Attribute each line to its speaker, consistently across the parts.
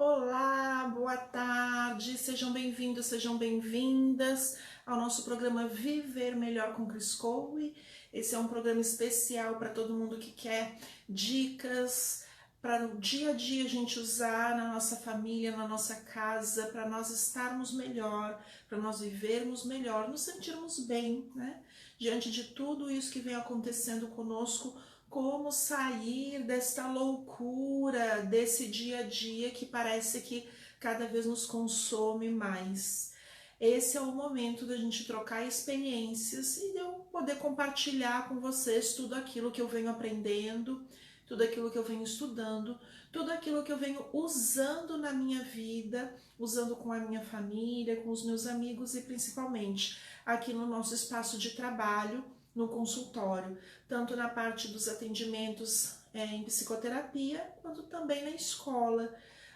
Speaker 1: Olá, boa tarde, sejam bem-vindos, sejam bem-vindas ao nosso programa Viver Melhor com Cris Coe. Esse é um programa especial para todo mundo que quer dicas para o dia a dia a gente usar na nossa família, na nossa casa, para nós estarmos melhor, para nós vivermos melhor, nos sentirmos bem, né? Diante de tudo isso que vem acontecendo conosco, como sair desta loucura, desse dia a dia que parece que cada vez nos consome mais. Esse é o momento da gente trocar experiências e de eu poder compartilhar com vocês tudo aquilo que eu venho aprendendo, tudo aquilo que eu venho estudando, tudo aquilo que eu venho usando na minha vida, usando com a minha família, com os meus amigos e principalmente aqui no nosso espaço de trabalho, no consultório, tanto na parte dos atendimentos em psicoterapia, quanto também na escola.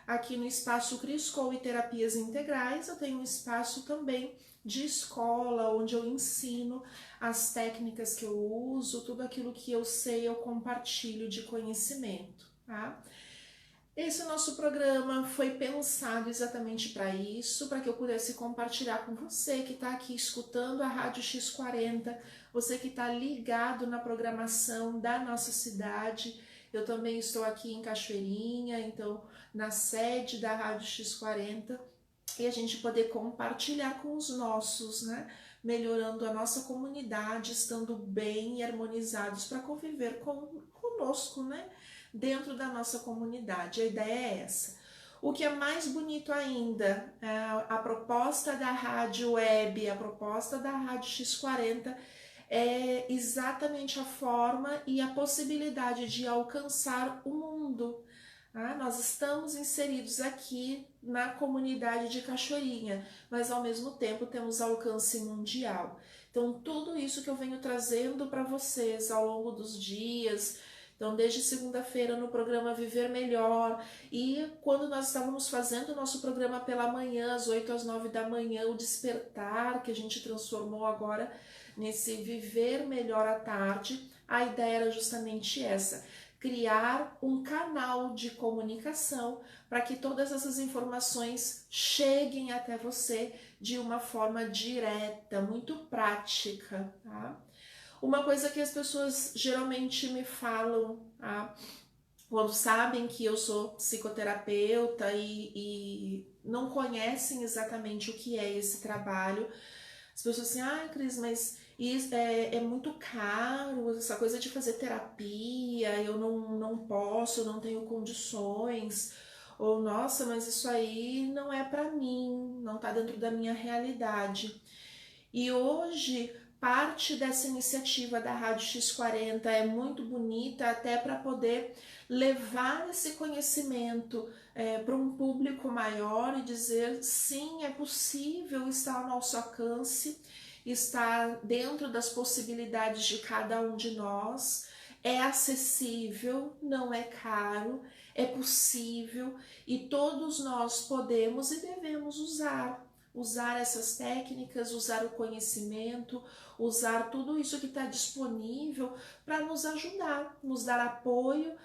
Speaker 1: Aqui no espaço Cris Coe Terapias Integrais, eu tenho um espaço também de escola, onde eu ensino as técnicas que eu uso, tudo aquilo que eu sei, eu compartilho de conhecimento, tá? Esse nosso programa foi pensado exatamente para isso, para que eu pudesse compartilhar com você que está aqui escutando a Rádio X40, você que está ligado na programação da nossa cidade. Eu também estou aqui em Cachoeirinha, então na sede da Rádio X40, e a gente poder compartilhar com os nossos, né? Melhorando a nossa comunidade, estando bem e harmonizados para conviver conosco, né? Dentro da nossa comunidade. A ideia é essa. O que é mais bonito ainda, a proposta da rádio web, a proposta da rádio X40 é exatamente a forma e a possibilidade de alcançar o mundo. Nós estamos inseridos aqui na comunidade de Cachoeirinha, mas ao mesmo tempo temos alcance mundial. Então tudo isso que eu venho trazendo para vocês ao longo dos dias, então desde segunda-feira no programa Viver Melhor, e quando nós estávamos fazendo o nosso programa pela manhã, às 8 às 9 da manhã, o Despertar, que a gente transformou agora nesse Viver Melhor à tarde, a ideia era justamente essa: criar um canal de comunicação para que todas essas informações cheguem até você de uma forma direta, muito prática, tá? Uma coisa que as pessoas geralmente me falam, tá? Quando sabem que eu sou psicoterapeuta e não conhecem exatamente o que é esse trabalho, as pessoas assim, Cris, mas isso é muito caro, essa coisa de fazer terapia, eu não posso, eu não tenho condições, ou nossa, mas isso aí não é para mim, não tá dentro da minha realidade. E hoje, parte dessa iniciativa da Rádio X40 é muito bonita, até para poder levar esse conhecimento para um público maior e dizer, sim, é possível, está ao nosso alcance, está dentro das possibilidades de cada um de nós, é acessível, não é caro, é possível e todos nós podemos e devemos usar essas técnicas, usar o conhecimento, usar tudo isso que está disponível para nos ajudar, nos dar apoio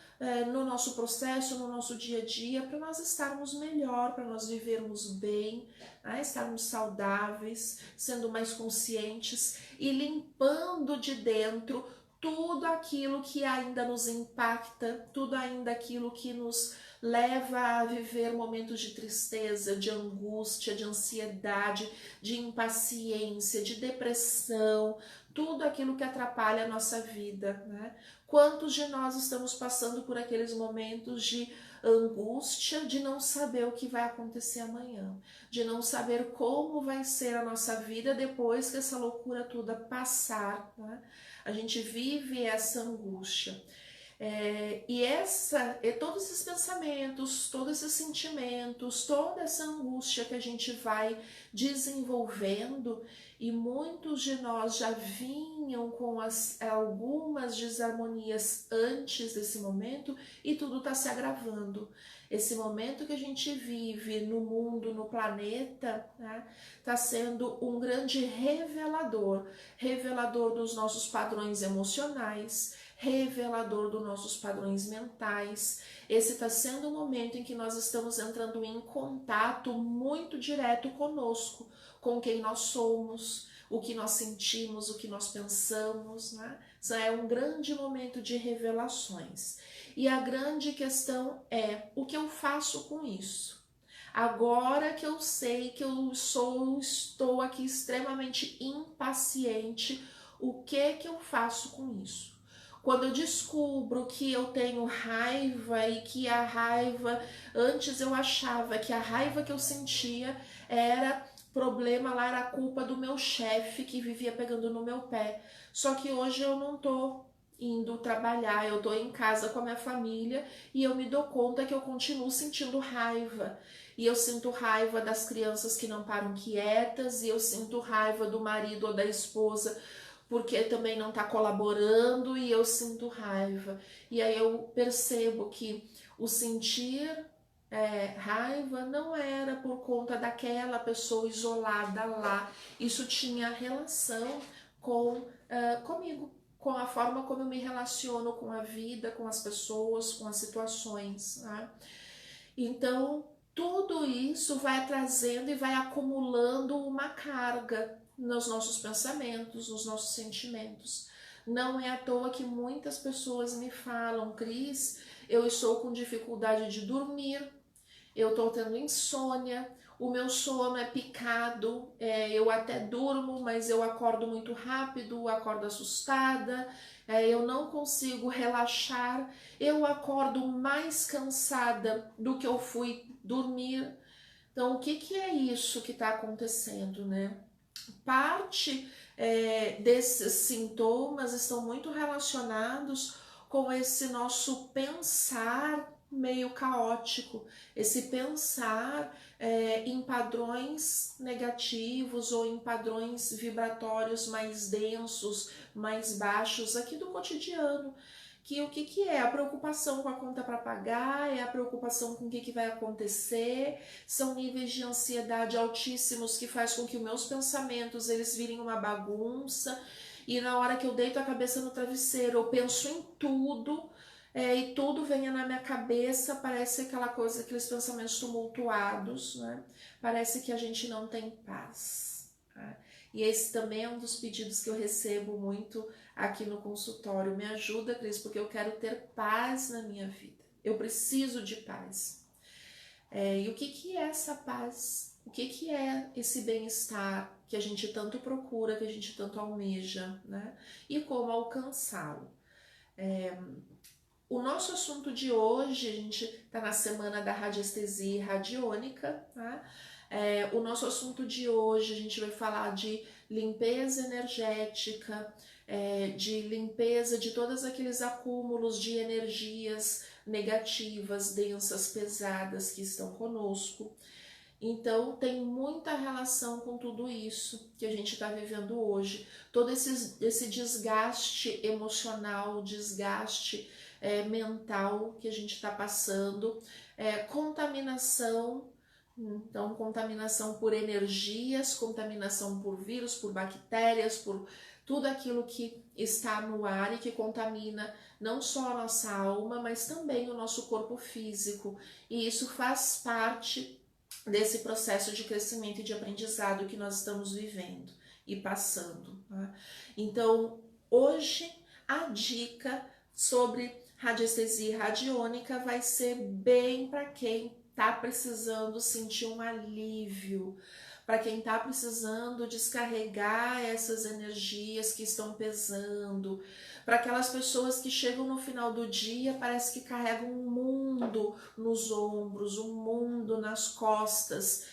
Speaker 1: no nosso processo, no nosso dia a dia, para nós estarmos melhor, para nós vivermos bem, né? Estarmos saudáveis, sendo mais conscientes e limpando de dentro tudo aquilo que ainda nos impacta, tudo ainda aquilo que nos leva a viver momentos de tristeza, de angústia, de ansiedade, de impaciência, de depressão, tudo aquilo que atrapalha a nossa vida, né? Quantos de nós estamos passando por aqueles momentos de angústia, de não saber o que vai acontecer amanhã, de não saber como vai ser a nossa vida depois que essa loucura toda passar, né? A gente vive essa angústia. E todos esses pensamentos, todos esses sentimentos, toda essa angústia que a gente vai desenvolvendo, e muitos de nós já vinham com algumas desarmonias antes desse momento, e tudo está se agravando. Esse momento que a gente vive no mundo, no planeta, né, está sendo um grande revelador dos nossos padrões emocionais, revelador dos nossos padrões mentais. Esse está sendo um momento em que nós estamos entrando em contato muito direto conosco, com quem nós somos, o que nós sentimos, o que nós pensamos, né? É um grande momento de revelações. E a grande questão é o que eu faço com isso. Agora que eu sei que estou aqui extremamente impaciente, o que eu faço com isso? Quando eu descubro que eu tenho raiva e que a raiva, antes eu achava que a raiva que eu sentia era problema lá, era culpa do meu chefe que vivia pegando no meu pé. Só que hoje eu não tô indo trabalhar, eu tô em casa com a minha família e eu me dou conta que eu continuo sentindo raiva. E eu sinto raiva das crianças que não param quietas, e eu sinto raiva do marido ou da esposa porque também não está colaborando, e eu sinto raiva. E aí eu percebo que o sentir raiva não era por conta daquela pessoa isolada lá, isso tinha relação com comigo, com a forma como eu me relaciono com a vida, com as pessoas, com as situações, né? Então, tudo isso vai trazendo e vai acumulando uma carga nos nossos pensamentos, nos nossos sentimentos. Não é à toa que muitas pessoas me falam: Cris, eu estou com dificuldade de dormir, eu estou tendo insônia, o meu sono é picado, eu até durmo, mas eu acordo muito rápido, acordo assustada, eu não consigo relaxar, eu acordo mais cansada do que eu fui dormir. Então, o que é isso que está acontecendo, né? Parte desses sintomas estão muito relacionados com esse nosso pensar meio caótico, esse pensar em padrões negativos ou em padrões vibratórios mais densos, mais baixos aqui do cotidiano. Que o que é? A preocupação com a conta para pagar, é a preocupação com o que vai acontecer, são níveis de ansiedade altíssimos que faz com que os meus pensamentos eles virem uma bagunça, e na hora que eu deito a cabeça no travesseiro eu penso em tudo, e tudo venha na minha cabeça, parece aquela coisa, aqueles pensamentos tumultuados, né? Parece que a gente não tem paz, tá? E esse também é um dos pedidos que eu recebo muito aqui no consultório. Me ajuda, Cris, porque eu quero ter paz na minha vida. Eu preciso de paz. E o que é essa paz? O que é esse bem-estar que a gente tanto procura, que a gente tanto almeja, né? E como alcançá-lo? O nosso assunto de hoje, a gente está na semana da radiestesia radiônica, tá? O nosso assunto de hoje, a gente vai falar de limpeza energética, de limpeza de todos aqueles acúmulos de energias negativas, densas, pesadas que estão conosco. Então, tem muita relação com tudo isso que a gente está vivendo hoje. Todo esse desgaste emocional, desgaste mental que a gente está passando, contaminação. Então, contaminação por energias, contaminação por vírus, por bactérias, por tudo aquilo que está no ar e que contamina não só a nossa alma, mas também o nosso corpo físico. E isso faz parte desse processo de crescimento e de aprendizado que nós estamos vivendo e passando, tá? Então, hoje a dica sobre radiestesia radiônica vai ser bem para quem está precisando sentir um alívio, para quem está precisando descarregar essas energias que estão pesando, para aquelas pessoas que chegam no final do dia, parece que carregam um mundo nos ombros, um mundo nas costas,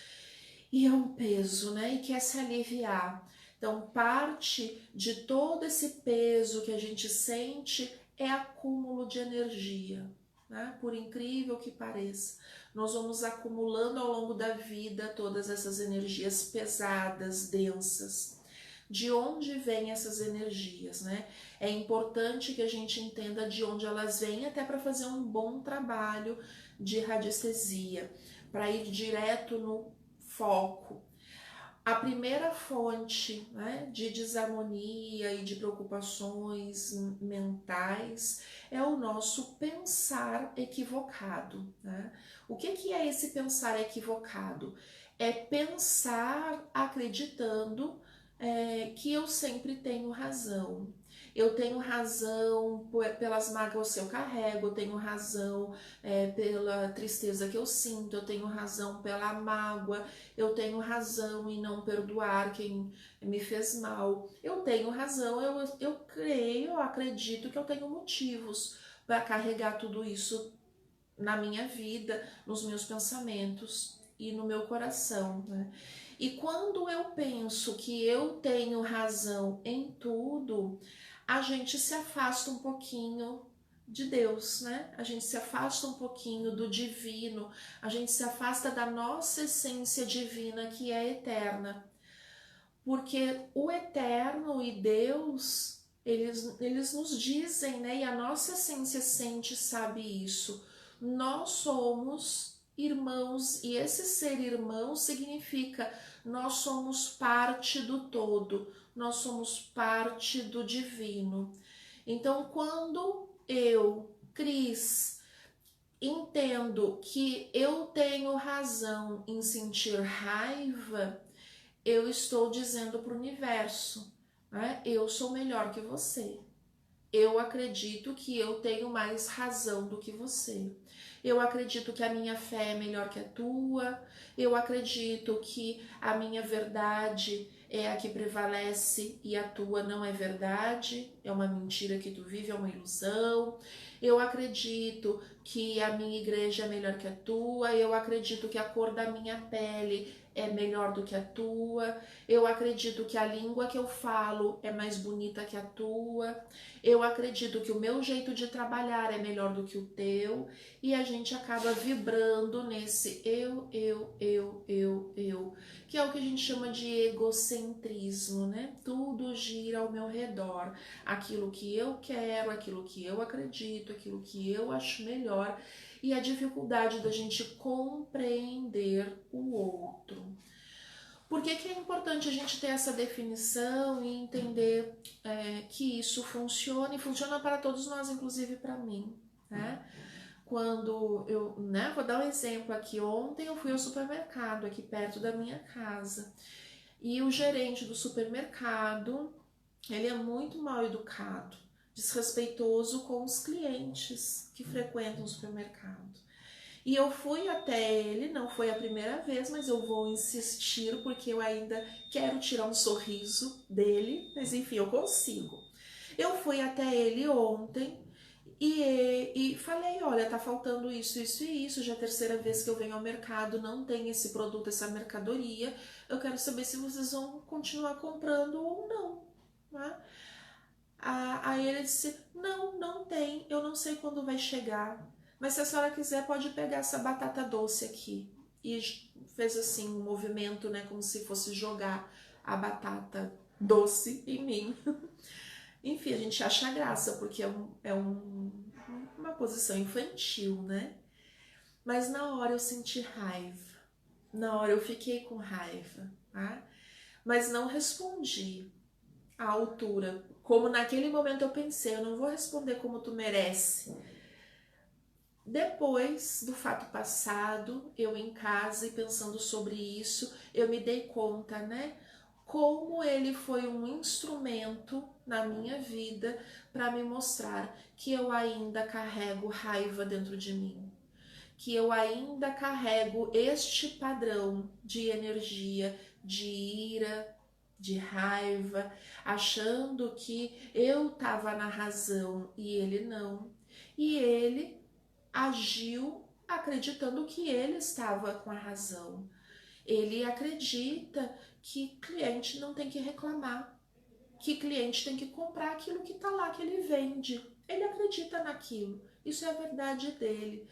Speaker 1: e é um peso, né? E quer se aliviar. Então, parte de todo esse peso que a gente sente é acúmulo de energia, né? Por incrível que pareça, nós vamos acumulando ao longo da vida todas essas energias pesadas, densas. De onde vêm essas energias, né? É importante que a gente entenda de onde elas vêm, até para fazer um bom trabalho de radiestesia, para ir direto no foco. a primeira fonte, né, de desarmonia e de preocupações mentais é o nosso pensar equivocado, né? O que é esse pensar equivocado? É pensar acreditando que eu sempre tenho razão. Eu tenho razão pelas mágoas que eu carrego, eu tenho razão pela tristeza que eu sinto, eu tenho razão pela mágoa, eu tenho razão em não perdoar quem me fez mal, eu tenho razão, eu creio, eu acredito que eu tenho motivos para carregar tudo isso na minha vida, nos meus pensamentos e no meu coração, né? E quando eu penso que eu tenho razão em tudo, a gente se afasta um pouquinho de Deus, né? A gente se afasta um pouquinho do divino, a gente se afasta da nossa essência divina que é eterna. Porque o eterno e Deus, eles nos dizem, né? E a nossa essência sente, sabe isso. Nós somos irmãos e esse ser irmão significa nós somos parte do todo, nós somos parte do divino. Então, quando eu, Cris, entendo que eu tenho razão em sentir raiva, eu estou dizendo para o universo, né? Eu sou melhor que você. Eu acredito que eu tenho mais razão do que você. Eu acredito que a minha fé é melhor que a tua. Eu acredito que a minha verdade é a que prevalece e a tua não é verdade. É uma mentira que tu vive, é uma ilusão. Eu acredito que a minha igreja é melhor que a tua. Eu acredito que a cor da minha pele é melhor do que a tua. Eu acredito que a língua que eu falo é mais bonita que a tua. Eu acredito que o meu jeito de trabalhar é melhor do que o teu, e a gente acaba vibrando nesse eu, que é o que a gente chama de egocentrismo, né? Tudo gira ao meu redor, aquilo que eu quero, aquilo que eu acredito, aquilo que eu acho melhor, e a dificuldade da gente compreender o outro. Por que é importante a gente ter essa definição e entender que isso funciona e funciona para todos nós, inclusive para mim, né? Quando eu, né, vou dar um exemplo aqui, ontem eu fui ao supermercado aqui perto da minha casa e o gerente do supermercado, ele é muito mal educado, desrespeitoso com os clientes que frequentam o supermercado. E eu fui até ele, não foi a primeira vez, mas eu vou insistir porque eu ainda quero tirar um sorriso dele, mas enfim, eu consigo. Eu fui até ele ontem e falei, olha, tá faltando isso, isso e isso, já é a terceira vez que eu venho ao mercado, não tem esse produto, essa mercadoria, eu quero saber se vocês vão continuar comprando ou não, né? Aí ele disse, não tem, eu não sei quando vai chegar, mas se a senhora quiser pode pegar essa batata doce aqui. E fez assim um movimento, né, como se fosse jogar a batata doce em mim. Enfim, a gente acha graça, porque uma posição infantil, né? Mas na hora eu senti raiva, na hora eu fiquei com raiva, tá? Mas não respondi à altura. Como naquele momento eu pensei, eu não vou responder como tu merece. Depois do fato passado, eu em casa e pensando sobre isso, eu me dei conta, né? Como ele foi um instrumento na minha vida para me mostrar que eu ainda carrego raiva dentro de mim, que eu ainda carrego este padrão de energia, de ira, de raiva, achando que eu estava na razão e ele não. E ele agiu acreditando que ele estava com a razão. Ele acredita que cliente não tem que reclamar, que cliente tem que comprar aquilo que está lá, que ele vende. Ele acredita naquilo. Isso é a verdade dele,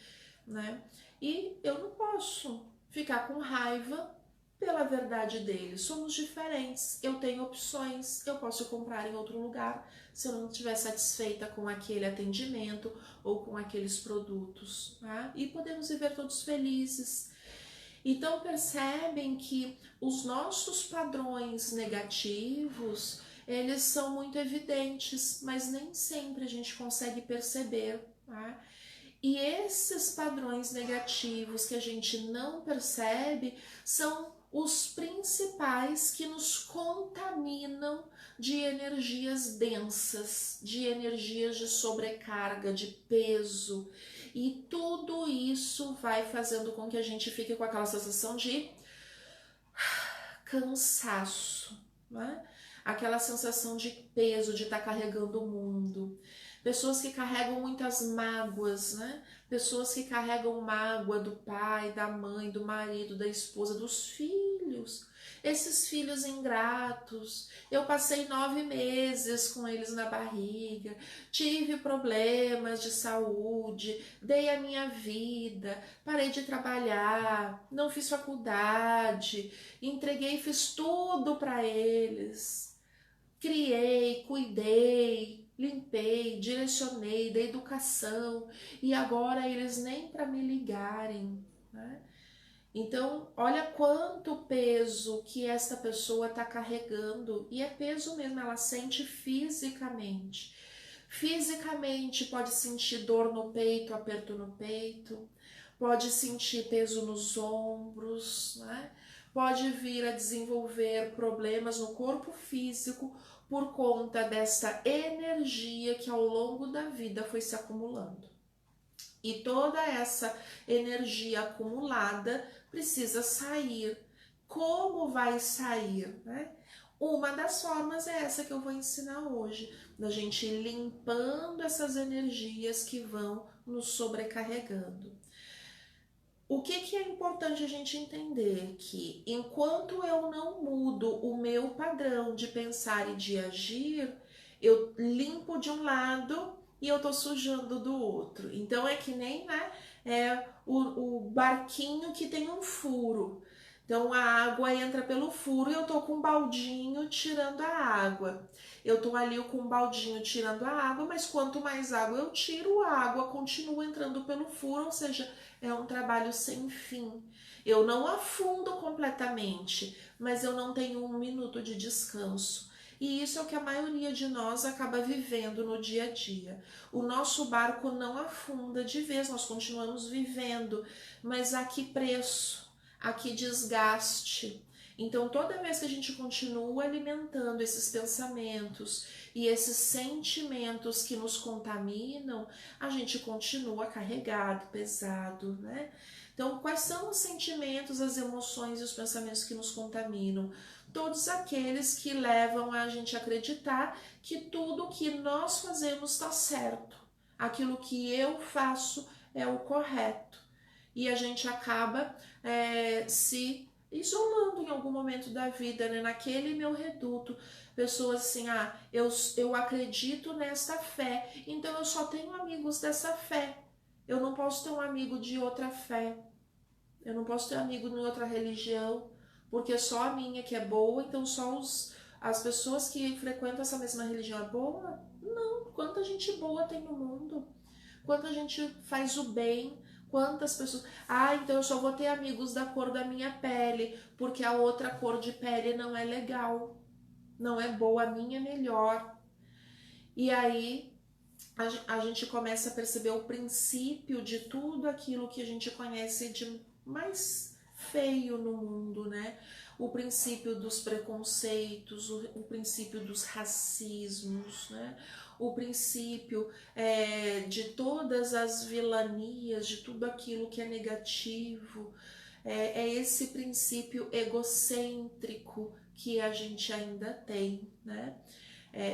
Speaker 1: né? E eu não posso ficar com raiva pela verdade dele. Somos diferentes. Eu tenho opções. Eu posso comprar em outro lugar se eu não estiver satisfeita com aquele atendimento ou com aqueles produtos, né? E podemos viver todos felizes. Então percebem que os nossos padrões negativos, eles são muito evidentes, mas nem sempre a gente consegue perceber, tá? E esses padrões negativos que a gente não percebe são os principais que nos contaminam de energias densas, de energias de sobrecarga, de peso. E tudo isso vai fazendo com que a gente fique com aquela sensação de cansaço, né? Aquela sensação de peso, de estar carregando o mundo. Pessoas que carregam muitas mágoas, né? Pessoas que carregam mágoa do pai, da mãe, do marido, da esposa, dos filhos. Esses filhos ingratos. Eu passei 9 meses com eles na barriga, tive problemas de saúde, dei a minha vida, parei de trabalhar, não fiz faculdade, entreguei, fiz tudo para eles. Criei, cuidei, limpei, direcionei, dei educação e agora eles nem para me ligarem, né? Então, olha quanto peso que esta pessoa está carregando, e é peso mesmo, ela sente fisicamente. Fisicamente pode sentir dor no peito, aperto no peito, pode sentir peso nos ombros, né? Pode vir a desenvolver problemas no corpo físico por conta dessa energia que ao longo da vida foi se acumulando. E toda essa energia acumulada precisa sair. Como vai sair, né? Uma das formas é essa que eu vou ensinar hoje, da gente ir limpando essas energias que vão nos sobrecarregando. O que é importante a gente entender? Que enquanto eu não mudo o meu padrão de pensar e de agir, eu limpo de um lado e eu tô sujando do outro. Então é que nem, né, o barquinho que tem um furo. Então a água entra pelo furo e eu tô com um baldinho tirando a água. Eu tô ali com um baldinho tirando a água, mas quanto mais água eu tiro, a água continua entrando pelo furo, ou seja, é um trabalho sem fim. Eu não afundo completamente, mas eu não tenho um minuto de descanso. E isso é o que a maioria de nós acaba vivendo no dia a dia. O nosso barco não afunda de vez, nós continuamos vivendo, mas a que preço? A que desgaste? Então, toda vez que a gente continua alimentando esses pensamentos e esses sentimentos que nos contaminam, a gente continua carregado, pesado, né? Então, quais são os sentimentos, as emoções e os pensamentos que nos contaminam? Todos aqueles que levam a gente a acreditar que tudo que nós fazemos está certo. Aquilo que eu faço é o correto. E a gente acaba se isolando em algum momento da vida, né? Naquele meu reduto. Pessoas assim, eu acredito nesta fé, então eu só tenho amigos dessa fé. Eu não posso ter um amigo de outra fé. Eu não posso ter amigo em outra religião, porque só a minha que é boa, então só as pessoas que frequentam essa mesma religião é boa? Não, quanta gente boa tem no mundo. Quanta gente faz o bem, quantas pessoas... então eu só vou ter amigos da cor da minha pele, porque a outra cor de pele não é legal, não é boa, a minha é melhor. E aí a gente começa a perceber o princípio de tudo aquilo que a gente conhece de mais feio no mundo, né? O princípio dos preconceitos, o princípio dos racismos, né? O princípio de todas as vilanias, de tudo aquilo que é negativo. É esse princípio egocêntrico que a gente ainda tem, né?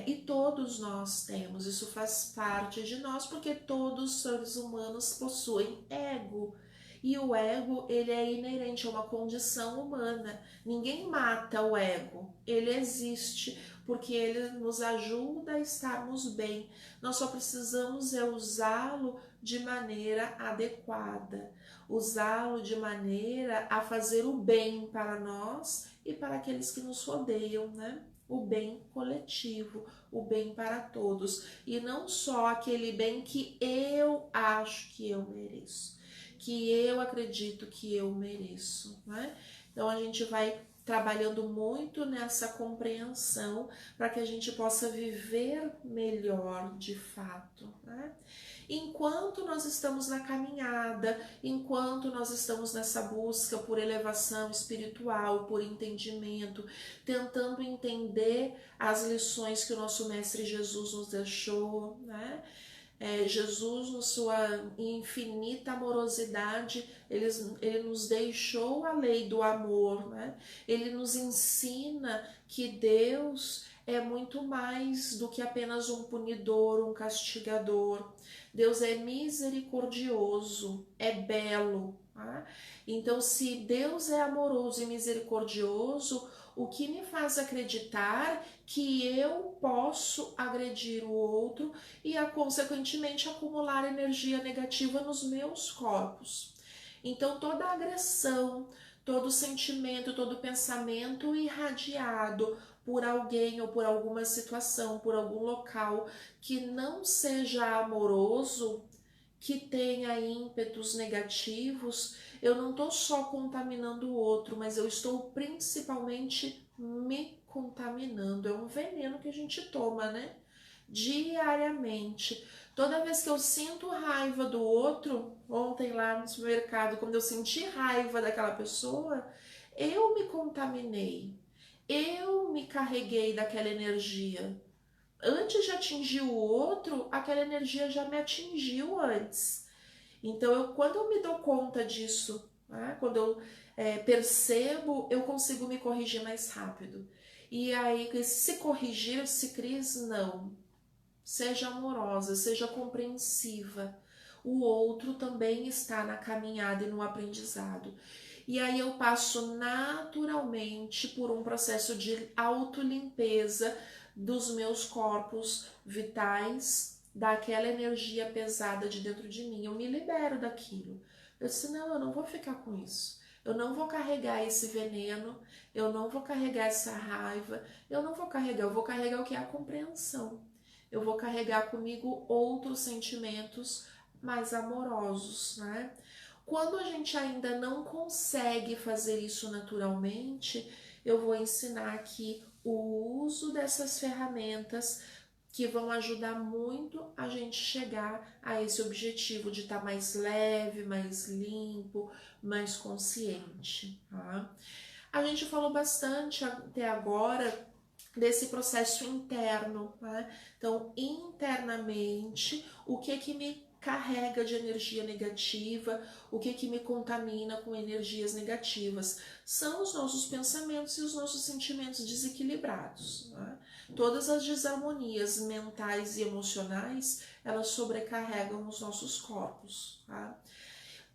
Speaker 1: E todos nós temos, isso faz parte de nós, porque todos os seres humanos possuem ego. E o ego, ele é inerente a uma condição humana. Ninguém mata o ego, ele existe porque ele nos ajuda a estarmos bem. Nós só precisamos usá-lo de maneira adequada, usá-lo de maneira a fazer o bem para nós e para aqueles que nos rodeiam, né? O bem coletivo, o bem para todos, e não só aquele bem que eu acho que eu mereço, que eu acredito que eu mereço, né? Então a gente vai trabalhando muito nessa compreensão para que a gente possa viver melhor de fato, né? Enquanto nós estamos na caminhada, enquanto nós estamos nessa busca por elevação espiritual, por entendimento, tentando entender as lições que o nosso Mestre Jesus nos deixou, né? Jesus, na sua infinita amorosidade, ele nos deixou a lei do amor, né? Ele nos ensina que Deus é muito mais do que apenas um punidor, um castigador. Deus é misericordioso, é belo. Tá? Então, se Deus é amoroso e misericordioso, o que me faz acreditar que eu posso agredir o outro e, consequentemente, acumular energia negativa nos meus corpos. Então, toda agressão, todo sentimento, todo pensamento irradiado por alguém ou por alguma situação, por algum local que não seja amoroso, que tenha ímpetos negativos, eu não estou só contaminando o outro, mas eu estou principalmente me contaminando. É um veneno que a gente toma, né? Diariamente. Toda vez que eu sinto raiva do outro, ontem lá no supermercado, quando eu senti raiva daquela pessoa, eu me contaminei. Eu me carreguei daquela energia. Antes de atingir o outro, aquela energia já me atingiu antes. Então, quando eu me dou conta disso, né, quando eu percebo, eu consigo me corrigir mais rápido. E aí, se corrigir, se Cris, não. Seja amorosa, seja compreensiva. O outro também está na caminhada e no aprendizado. E aí eu passo naturalmente por um processo de autolimpeza dos meus corpos vitais, daquela energia pesada de dentro de mim. Eu me libero daquilo. Eu disse, não, eu não vou ficar com isso. Eu não vou carregar esse veneno, eu não vou carregar essa raiva, eu vou carregar o que é a compreensão. Eu vou carregar comigo outros sentimentos mais amorosos, né? Quando a gente ainda não consegue fazer isso naturalmente, eu vou ensinar aqui o uso dessas ferramentas que vão ajudar muito a gente chegar a esse objetivo de estar mais leve, mais limpo, mais consciente, tá? A gente falou bastante até agora desse processo interno, né? Então, internamente, o que me carrega de energia negativa, o que me contamina com energias negativas? São os nossos pensamentos e os nossos sentimentos desequilibrados, né? Todas as desarmonias mentais e emocionais, elas sobrecarregam os nossos corpos, tá?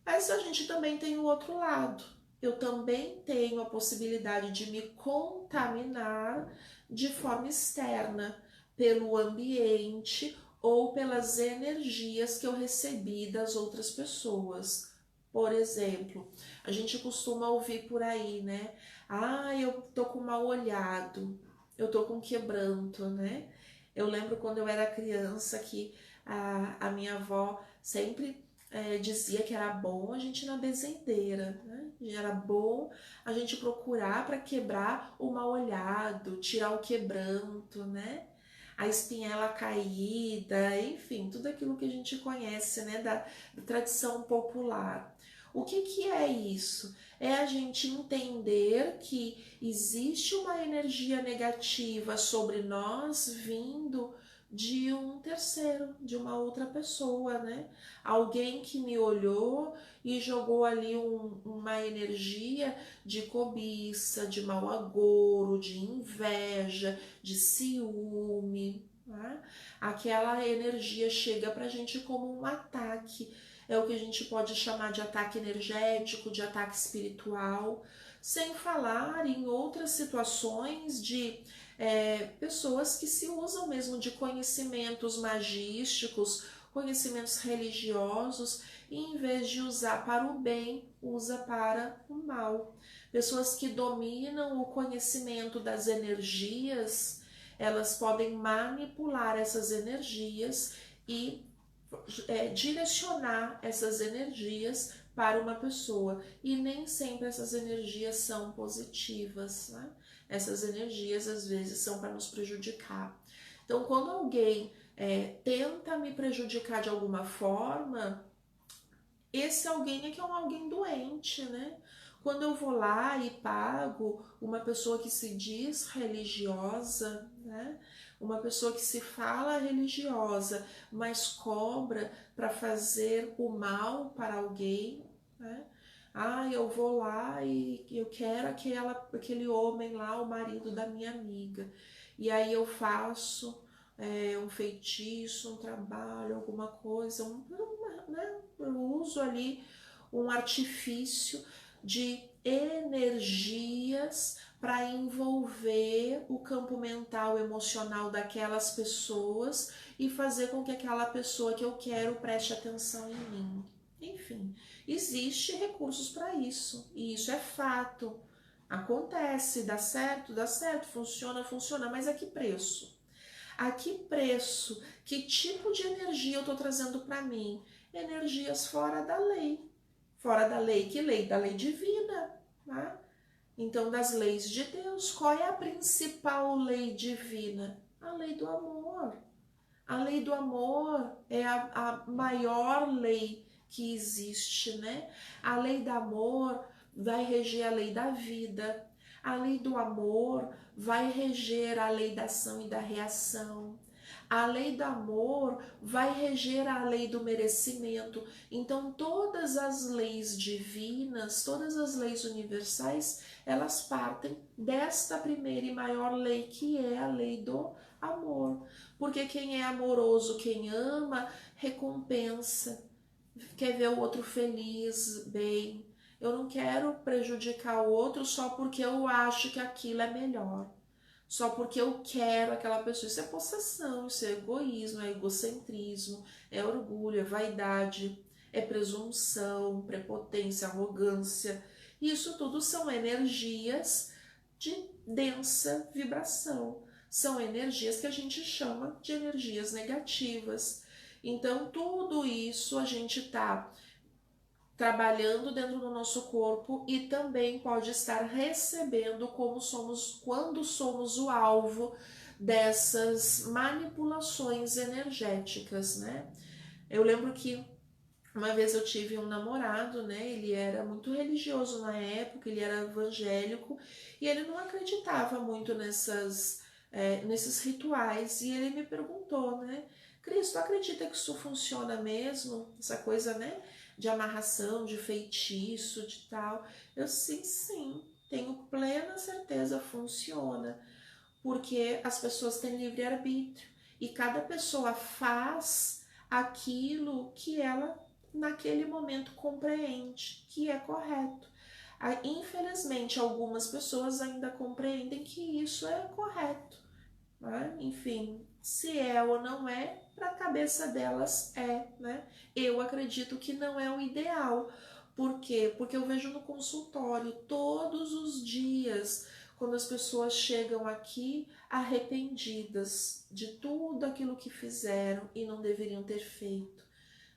Speaker 1: Mas a gente também tem o outro lado. Eu também tenho a possibilidade de me contaminar de forma externa, pelo ambiente ou pelas energias que eu recebi das outras pessoas. Por exemplo, a gente costuma ouvir por aí, né? Ah, eu tô com mal olhado, eu tô com quebranto, né? Eu lembro quando eu era criança que a minha avó sempre dizia que era bom a gente ir na benzedeira, né? Era bom a gente procurar para quebrar o mal olhado, tirar o quebranto, né? A espinhela caída, enfim, tudo aquilo que a gente conhece, né, da tradição popular. O que é isso? É a gente entender que existe uma energia negativa sobre nós vindo de um terceiro, de uma outra pessoa, né? Alguém que me olhou e jogou ali uma energia de cobiça, de mau agouro, de inveja, de ciúme, né? Aquela energia chega pra gente como um ataque. É o que a gente pode chamar de ataque energético, de ataque espiritual, sem falar em outras situações de pessoas que se usam mesmo de conhecimentos magísticos, conhecimentos religiosos, e em vez de usar para o bem, usa para o mal. Pessoas que dominam o conhecimento das energias, elas podem manipular essas energias e direcionar essas energias para uma pessoa. E nem sempre essas energias são positivas, né? Essas energias às vezes são para nos prejudicar. Então, quando alguém tenta me prejudicar de alguma forma, esse alguém é que é um alguém doente, né? Quando eu vou lá e pago uma pessoa que se diz religiosa, né? Uma pessoa que se fala religiosa, mas cobra para fazer o mal para alguém, né? Ah, eu vou lá e eu quero aquele homem lá, o marido da minha amiga. E aí eu faço um feitiço, um trabalho, alguma coisa, né? Eu uso ali um artifício de energias para envolver o campo mental, emocional daquelas pessoas e fazer com que aquela pessoa que eu quero preste atenção em mim. Enfim, existe recursos para isso e isso é fato. Acontece, dá certo, funciona, mas a que preço? A que preço? Que tipo de energia eu estou trazendo para mim? Energias fora da lei. Fora da lei, que lei? Da lei divina, né? Então, das leis de Deus, qual é a principal lei divina? A lei do amor. A lei do amor é a maior lei que existe, né? A lei do amor vai reger a lei da vida. A lei do amor vai reger a lei da ação e da reação. A lei do amor vai reger a lei do merecimento. Então, todas as leis divinas, todas as leis universais, elas partem desta primeira e maior lei, que é a lei do amor. Porque quem é amoroso, quem ama, recompensa, quer ver o outro feliz, bem. Eu não quero prejudicar o outro só porque eu acho que aquilo é melhor. Só porque eu quero aquela pessoa. Isso é possessão, isso é egoísmo, é egocentrismo, é orgulho, é vaidade, é presunção, prepotência, arrogância. Isso tudo são energias de densa vibração. São energias que a gente chama de energias negativas. Então, tudo isso a gente está trabalhando dentro do nosso corpo e também pode estar recebendo quando somos o alvo dessas manipulações energéticas, né? Eu lembro que uma vez eu tive um namorado, né? Ele era muito religioso na época, ele era evangélico e ele não acreditava muito nesses rituais. E ele me perguntou, né? Cris, tu acredita que isso funciona mesmo? Essa coisa, né? De amarração, de feitiço, de tal. Eu sim, tenho plena certeza funciona. Porque as pessoas têm livre-arbítrio e cada pessoa faz aquilo que ela naquele momento compreende que é correto. Infelizmente, algumas pessoas ainda compreendem que isso é correto, né? Enfim, se é ou não é, para a cabeça delas é, né? Eu acredito que não é o ideal. Por quê? Porque eu vejo no consultório todos os dias, quando as pessoas chegam aqui arrependidas de tudo aquilo que fizeram e não deveriam ter feito,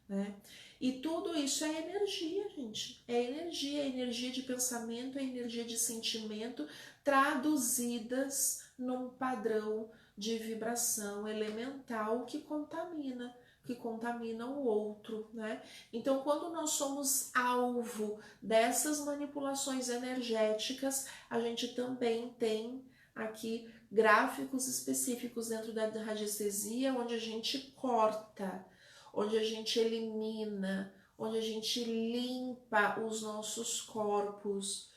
Speaker 1: né? E tudo isso é energia, gente. É energia de pensamento, é energia de sentimento, traduzidas num padrão de vibração elemental que contamina o outro, né? Então, quando nós somos alvo dessas manipulações energéticas, a gente também tem aqui gráficos específicos dentro da radiestesia, onde a gente corta, onde a gente elimina, onde a gente limpa os nossos corpos.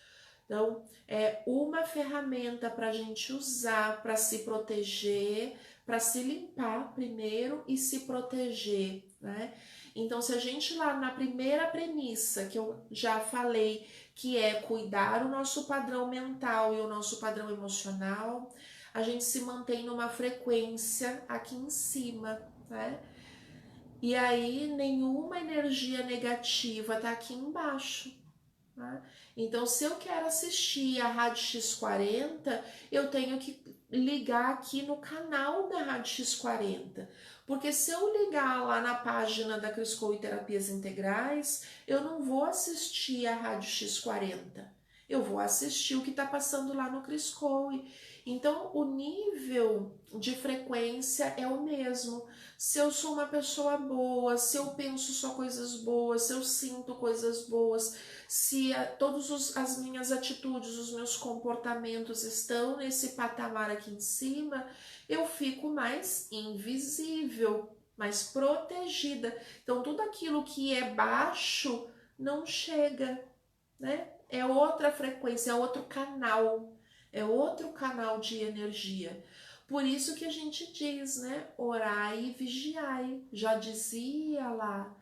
Speaker 1: Então, é uma ferramenta para a gente usar para se proteger, para se limpar primeiro e se proteger, né? Então, se a gente lá na primeira premissa que eu já falei, que é cuidar o nosso padrão mental e o nosso padrão emocional, a gente se mantém numa frequência aqui em cima, né? E aí nenhuma energia negativa tá aqui embaixo, né? Então, se eu quero assistir a Rádio X40, ligar aqui no canal da Rádio X40, porque se eu ligar lá na página da Cris Coe Terapias Integrais, eu não vou assistir a Rádio X40, eu vou assistir o que está passando lá no Cris Coe. Então o nível de frequência é o mesmo. Se eu sou uma pessoa boa, se eu penso só coisas boas, se eu sinto coisas boas, se todas as minhas atitudes, os meus comportamentos estão nesse patamar aqui em cima, eu fico mais invisível, mais protegida. Então tudo aquilo que é baixo não chega, né? É outra frequência, é outro canal. É outro canal de energia. Por isso que a gente diz, né? Orai e vigiai. Já dizia lá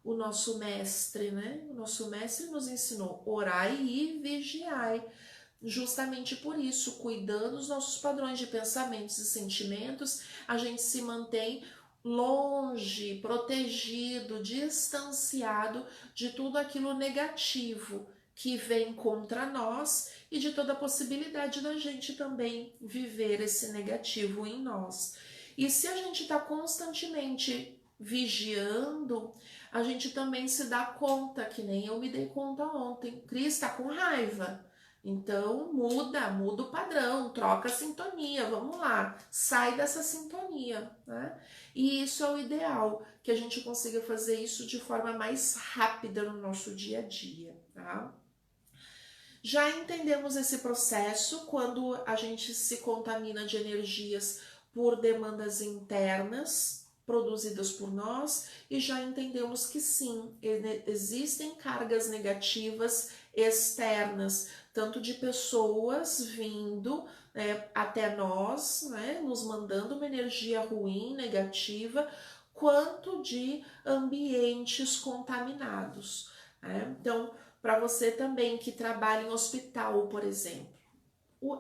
Speaker 1: o nosso mestre, né? O nosso mestre nos ensinou, orai e vigiai. Justamente por isso, cuidando dos nossos padrões de pensamentos e sentimentos, a gente se mantém longe, protegido, distanciado de tudo aquilo negativo que vem contra nós e de toda a possibilidade da gente também viver esse negativo em nós. E se a gente está constantemente vigiando, a gente também se dá conta, que nem eu me dei conta ontem. Cris está com raiva. Então muda o padrão, troca a sintonia, vamos lá, sai dessa sintonia, né? E isso é o ideal, que a gente consiga fazer isso de forma mais rápida no nosso dia a dia, tá? Já entendemos esse processo quando a gente se contamina de energias por demandas internas produzidas por nós, e já entendemos que sim, existem cargas negativas externas, tanto de pessoas vindo até nós, né, nos mandando uma energia ruim, negativa, quanto de ambientes contaminados, né? Então, para você também que trabalha em hospital, por exemplo,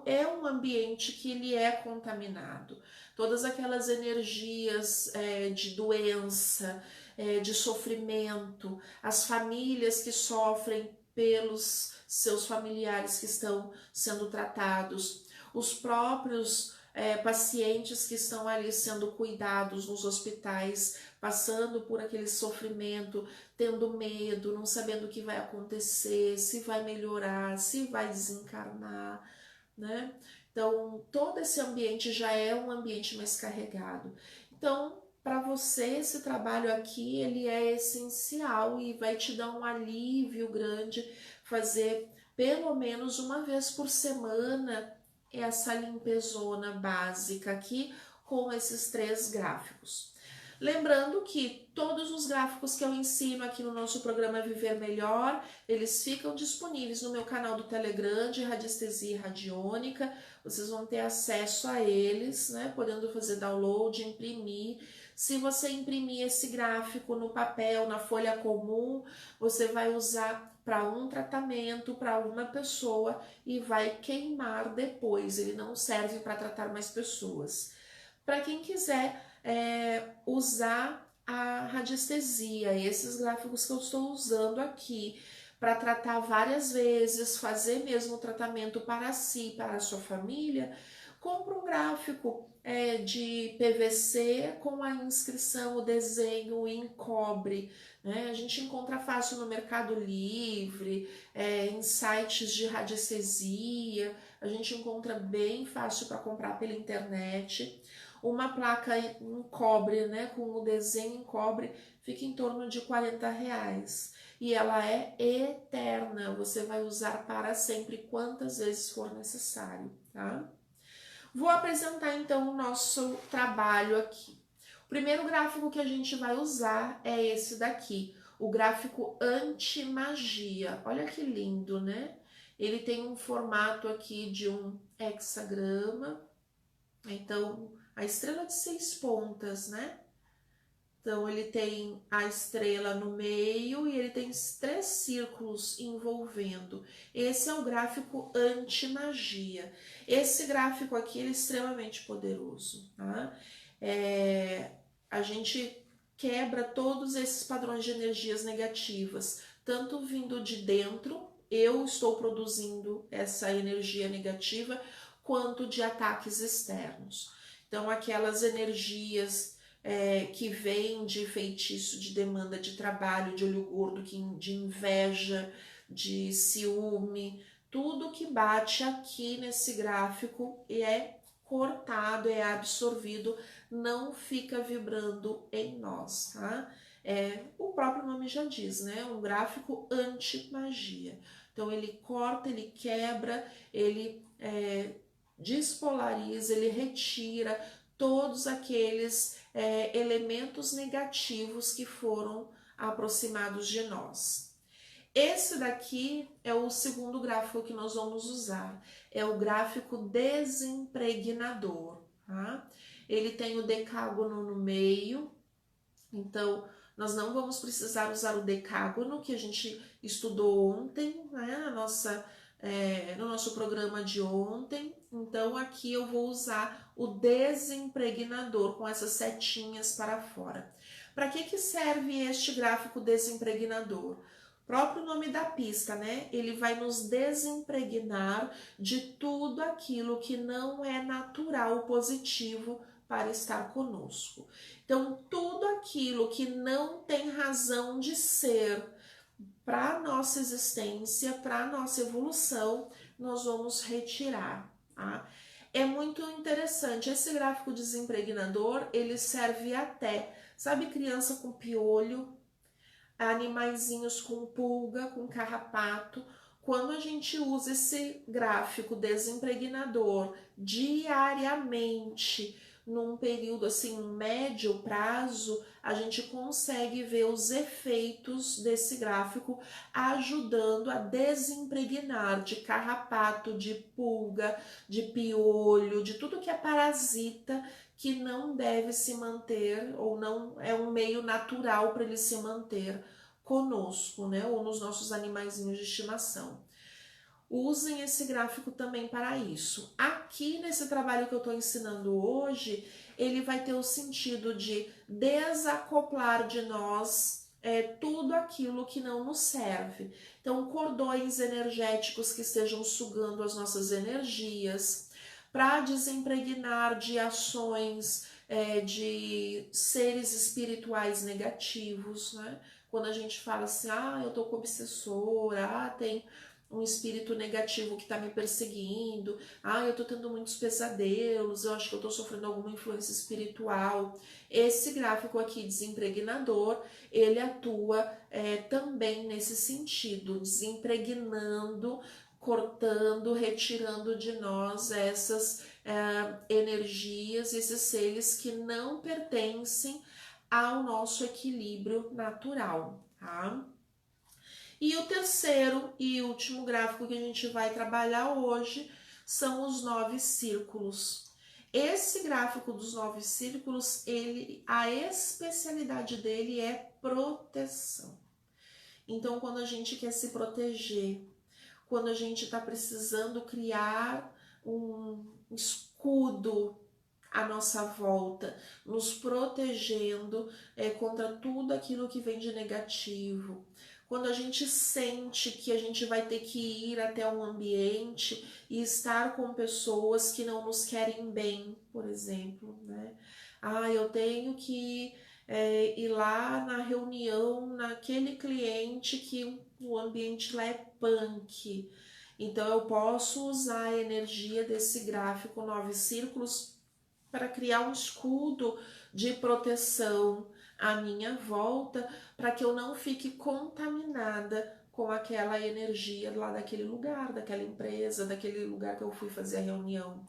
Speaker 1: é um ambiente que ele é contaminado. Todas aquelas energias de doença, de sofrimento, as famílias que sofrem pelos seus familiares que estão sendo tratados, os próprios pacientes que estão ali sendo cuidados nos hospitais, passando por aquele sofrimento, tendo medo, não sabendo o que vai acontecer, se vai melhorar, se vai desencarnar, né? Então, todo esse ambiente já é um ambiente mais carregado. Então, para você, esse trabalho aqui, ele é essencial e vai te dar um alívio grande fazer pelo menos uma vez por semana essa limpezona básica aqui com esses 3 gráficos. Lembrando que todos os gráficos que eu ensino aqui no nosso programa Viver Melhor, eles ficam disponíveis no meu canal do Telegram de Radiestesia Radiônica. Vocês vão ter acesso a eles, né, podendo fazer download, imprimir. Se você imprimir esse gráfico no papel, na folha comum, você vai usar para um tratamento, para uma pessoa e vai queimar depois. Ele não serve para tratar mais pessoas. Para quem quiser usar a radiestesia, esses gráficos que eu estou usando aqui, para tratar várias vezes, fazer mesmo o tratamento para si, para a sua família, compra um gráfico de PVC com a inscrição, o desenho em cobre, né? A gente encontra fácil no Mercado Livre, em sites de radiestesia, a gente encontra bem fácil para comprar pela internet. Uma placa em cobre, né, com o desenho em cobre, fica em torno de R$40. E ela é eterna, você vai usar para sempre, quantas vezes for necessário, tá? Vou apresentar então o nosso trabalho aqui. O primeiro gráfico que a gente vai usar é esse daqui, o gráfico anti-magia. Olha que lindo, né? Ele tem um formato aqui de um hexagrama, então a estrela de 6 pontas, né? Então ele tem a estrela no meio e ele tem 3 círculos envolvendo. Esse é o gráfico anti-magia. Esse gráfico aqui ele é extremamente poderoso, tá? A gente quebra todos esses padrões de energias negativas, tanto vindo de dentro, eu estou produzindo essa energia negativa, quanto de ataques externos. Então, aquelas energias que vêm de feitiço, de demanda de trabalho, de olho gordo, de inveja, de ciúme, tudo que bate aqui nesse gráfico é cortado, é absorvido, não fica vibrando em nós, tá? O próprio nome já diz, né? Um gráfico anti-magia. Então ele corta, ele quebra, ele despolariza, ele retira todos aqueles elementos negativos que foram aproximados de nós. Esse daqui é o segundo gráfico que nós vamos usar, é o gráfico desimpregnador, tá? Ele tem o decágono no meio, então nós não vamos precisar usar o decágono que a gente estudou ontem, né, no nosso programa de ontem. Então aqui eu vou usar o desimpregnador com essas setinhas para fora. Para que serve este gráfico desimpregnador? O próprio nome da pista, né? Ele vai nos desimpregnar de tudo aquilo que não é natural, positivo para estar conosco. Então, tudo aquilo que não tem razão de ser para a nossa existência, para a nossa evolução, nós vamos retirar, tá? É muito interessante, esse gráfico desimpregnador, ele serve até, sabe, criança com piolho, animaizinhos com pulga, com carrapato. Quando a gente usa esse gráfico desimpregnador diariamente, num período assim, médio prazo, a gente consegue ver os efeitos desse gráfico ajudando a desimpregnar de carrapato, de pulga, de piolho, de tudo que é parasita que não deve se manter ou não é um meio natural para ele se manter conosco, né? Ou nos nossos animaizinhos de estimação. Usem esse gráfico também para isso. Aqui nesse trabalho que eu estou ensinando hoje, ele vai ter o sentido de desacoplar de nós tudo aquilo que não nos serve. Então, cordões energéticos que estejam sugando as nossas energias, para desimpregnar de ações de seres espirituais negativos, né? Quando a gente fala assim, eu tô com obsessor, tem um espírito negativo que está me perseguindo, eu tô tendo muitos pesadelos, eu acho que eu tô sofrendo alguma influência espiritual. Esse gráfico aqui, desimpregnador, ele atua também nesse sentido, desimpregnando, cortando, retirando de nós essas energias, esses seres que não pertencem ao nosso equilíbrio natural, tá? E o terceiro e último gráfico que a gente vai trabalhar hoje são os 9 círculos. Esse gráfico dos 9 círculos, a especialidade dele é proteção. Então, quando a gente quer se proteger, quando a gente está precisando criar um escudo à nossa volta, nos protegendo contra tudo aquilo que vem de negativo, quando a gente sente que a gente vai ter que ir até um ambiente e estar com pessoas que não nos querem bem, por exemplo, né? Eu tenho que ir lá na reunião, naquele cliente que o ambiente lá é punk. Então eu posso usar a energia desse gráfico 9 círculos para criar um escudo de proteção à minha volta, para que eu não fique contaminada com aquela energia lá daquele lugar, daquela empresa, daquele lugar que eu fui fazer a reunião.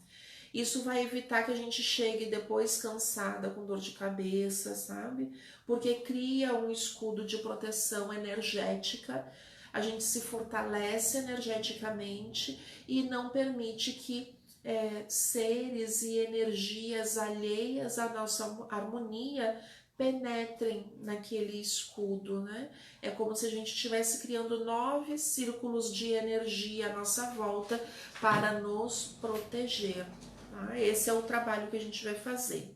Speaker 1: Isso vai evitar que a gente chegue depois cansada, com dor de cabeça, sabe? Porque cria um escudo de proteção energética, a gente se fortalece energeticamente e não permite que seres e energias alheias à nossa harmonia penetrem naquele escudo, né? É como se a gente estivesse criando 9 círculos de energia à nossa volta para nos proteger. Tá? Esse é o trabalho que a gente vai fazer.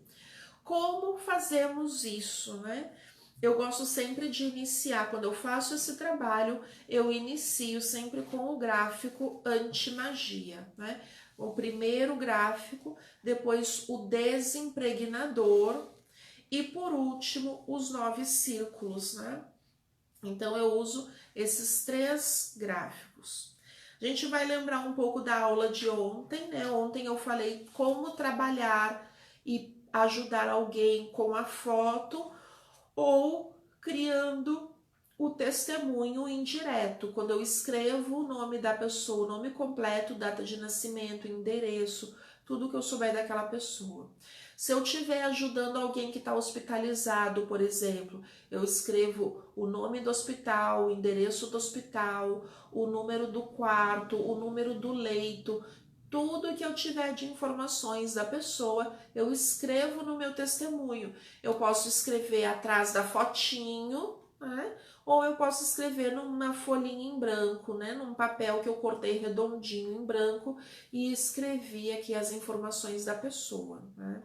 Speaker 1: Como fazemos isso, né? Eu gosto sempre de iniciar, quando eu faço esse trabalho, eu inicio sempre com o gráfico anti-magia, né? o primeiro gráfico, depois o desimpregnador e por último os 9 círculos, né? Então eu uso esses 3 gráficos. A gente vai lembrar um pouco da aula de ontem, né? Ontem eu falei como trabalhar e ajudar alguém com a foto ou criando o testemunho indireto, quando eu escrevo o nome da pessoa, o nome completo, data de nascimento, endereço, tudo que eu souber daquela pessoa. Se eu estiver ajudando alguém que está hospitalizado, por exemplo, eu escrevo o nome do hospital, o endereço do hospital, o número do quarto, o número do leito, tudo que eu tiver de informações da pessoa, eu escrevo no meu testemunho. Eu posso escrever atrás da fotinho, né? Ou eu posso escrever numa folhinha em branco, né? Num papel que eu cortei redondinho em branco e escrevi aqui as informações da pessoa, né?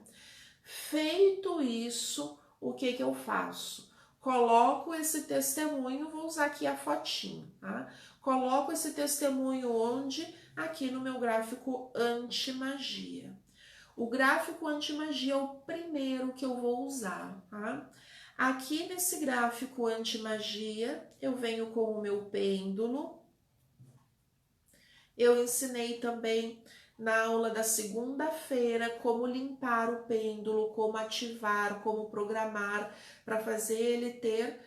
Speaker 1: Feito isso, o que eu faço? Coloco esse testemunho, vou usar aqui a fotinho, tá? Coloco esse testemunho onde? Aqui no meu gráfico anti-magia. O gráfico anti-magia é o primeiro que eu vou usar, tá? Aqui nesse gráfico anti-magia, eu venho com o meu pêndulo. Eu ensinei também na aula da segunda-feira como limpar o pêndulo, como ativar, como programar, para fazer ele ter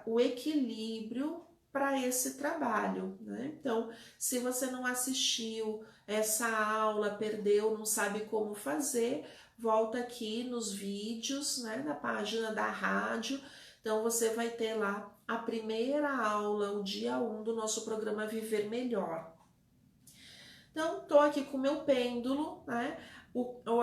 Speaker 1: o equilíbrio para esse trabalho, né? Então, se você não assistiu essa aula, perdeu, não sabe como fazer, volta aqui nos vídeos, né, na página da rádio. Então, você vai ter lá a primeira aula, o dia 1 do nosso programa Viver Melhor. Então, tô aqui com o meu pêndulo, né?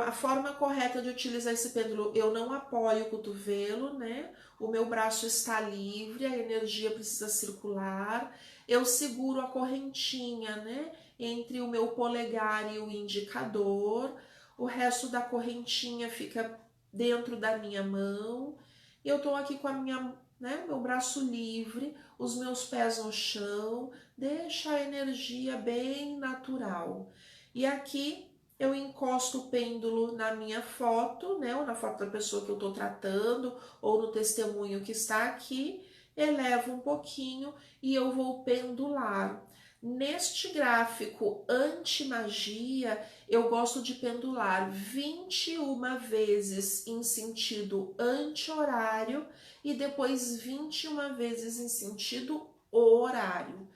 Speaker 1: A forma correta de utilizar esse pêndulo, eu não apoio o cotovelo, né? O meu braço está livre, a energia precisa circular. Eu seguro a correntinha, né? Entre o meu polegar e o indicador. O resto da correntinha fica dentro da minha mão. Eu tô aqui com a minha, né? Meu braço livre, os meus pés no chão. Deixa a energia bem natural. E aqui eu encosto o pêndulo na minha foto, né? Ou na foto da pessoa que eu estou tratando, ou no testemunho que está aqui. Elevo um pouquinho e eu vou pendular. Neste gráfico anti-magia, eu gosto de pendular 21 vezes em sentido anti-horário e depois 21 vezes em sentido horário.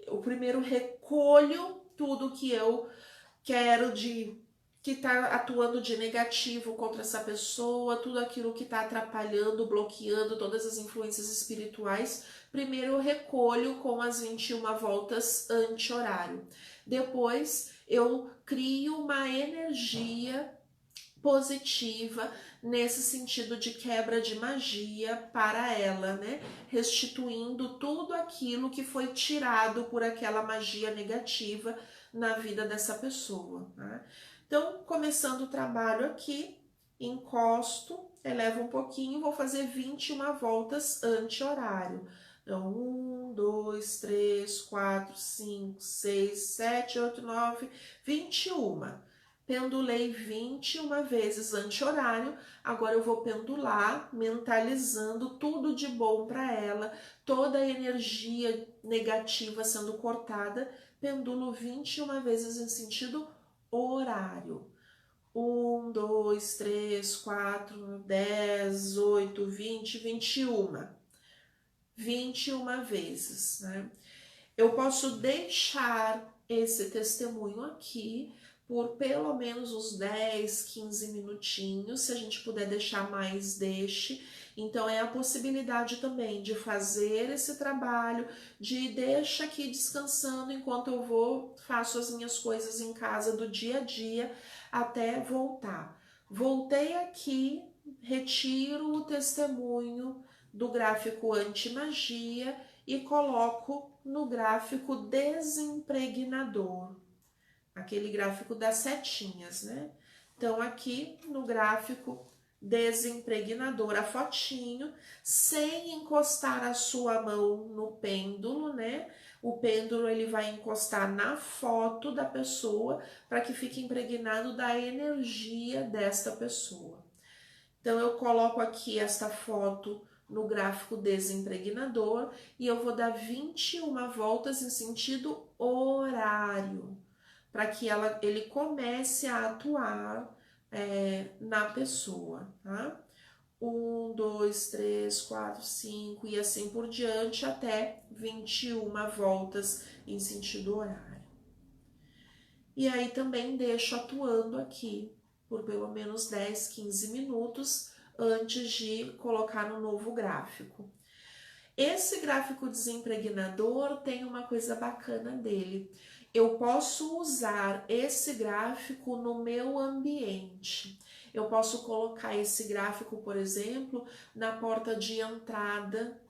Speaker 1: Eu primeiro recolho tudo que eu quero que está atuando de negativo contra essa pessoa, tudo aquilo que está atrapalhando, bloqueando todas as influências espirituais. Primeiro eu recolho com as 21 voltas anti-horário. Depois eu crio uma energia positiva nesse sentido de quebra de magia para ela, né? Restituindo tudo aquilo que foi tirado por aquela magia negativa na vida dessa pessoa, né? Então, começando o trabalho aqui, encosto, elevo um pouquinho, vou fazer 21 voltas anti-horário. Então, 1, 2, 3, 4, 5, 6, 7, 8, 9, 21. Pendulei 21 vezes anti-horário, agora eu vou pendular, mentalizando tudo de bom para ela, toda a energia negativa sendo cortada, pendulo 21 vezes em sentido horário. 1, 2, 3, 4, 10, 8, 20, 21. 21 vezes, né? Eu posso deixar esse testemunho aqui por pelo menos uns 10, 15 minutinhos, se a gente puder deixar mais, deixe. Então é a possibilidade também de fazer esse trabalho, de deixa aqui descansando enquanto eu faço as minhas coisas em casa do dia a dia até voltar. Voltei aqui, retiro o testemunho do gráfico anti-magia e coloco no gráfico desimpregnador, aquele gráfico das setinhas, né? Então, aqui no gráfico desimpregnador, a fotinho, sem encostar a sua mão no pêndulo, né? O pêndulo ele vai encostar na foto da pessoa para que fique impregnado da energia desta pessoa. Então eu coloco aqui esta foto no gráfico desimpregnador e eu vou dar 21 voltas em sentido horário, para que ele comece a atuar na pessoa, tá? 1, 2, 3, 4, 5 e assim por diante até 21 voltas em sentido horário. E aí também deixo atuando aqui por pelo menos 10, 15 minutos antes de colocar no novo gráfico. Esse gráfico desimpregnador tem uma coisa bacana dele. Eu posso usar esse gráfico no meu ambiente. Eu posso colocar esse gráfico, por exemplo, na porta de entrada,